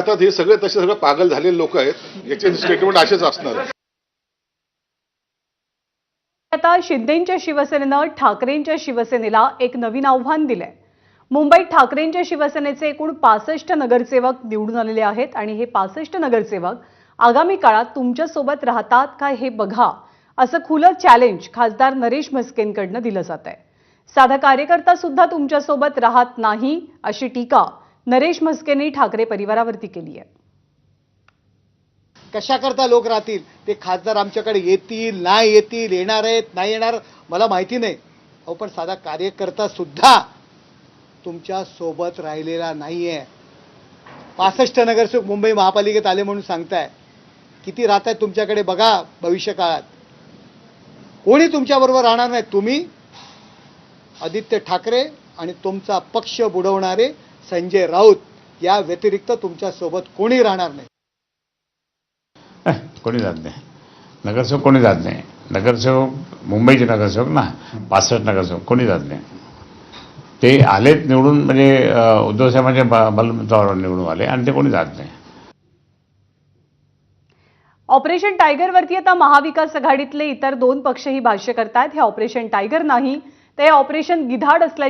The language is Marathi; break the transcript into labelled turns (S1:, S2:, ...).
S1: आता हे सगळे तसे सगळे पागल झालेले लोक आहेत, याचे स्टेटमेंट असेच असणार आहे.
S2: आता शिंदेंच्या शिवसेनेनं ठाकरेंच्या शिवसेनेला एक नवीन आव्हान दिलंय. मुंबईत ठाकरेंच्या शिवसेनेचे एकूण 65 नगरसेवक निवडून आलेले आहेत आणि हे 65 नगरसेवक आगामी काळात तुमच्या सोबत राहतात का हे बघा, असं खुलं चॅलेंज खासदार नरेश म्हस्केंकडनं दिलं जात आहे. साधा कार्यकर्ता सुद्धा तुमच्या सोबत राहत नाही अशी टीका नरेश म्हस्केंनी ठाकरे परिवारावरती केली आहे.
S3: कशा करता लोक राहतील? ते खासदार आमच्याकडे येतील, नाही येतील, येणार आहेत, नाही येणार, मला माहिती नाही. अहो पण साधा कार्यकर्ता सुद्धा तुमच्या सोबत राहिलेला नाहीये. 65 नगरसेवक मुंबई महापालिकेत आले म्हणून सांगताय. किती राहत आहेत तुमच्याकडे बघा भविष्य काळात. कोणी तुमच्याबरोबर राहणार नाही. तुम्ही, आदित्य ठाकरे आणि तुमचा पक्ष बुडवणारे संजय राऊत या व्यतिरिक्त तुमच्या सोबत कोणी राहणार नाही.
S4: कोणी जात नाही. नगरसेवक कोणी जात नाही. नगरसेवक मुंबईचे नगरसेवक ना, 65 नगरसेवक कोणी जात नाही. ते आलेत निवडून, म्हणजे उद्धव साहेबांच्या बलमतावर निवडून आले आणि ते कोणी जात नाही.
S2: ऑपरेशन टायगरवरती आता महाविकास आघाडीतले इतर 2 पक्षही भाष्य करतात. हे ऑपरेशन टायगर नाही, ते ऑपरेशन गिधाड असल्याची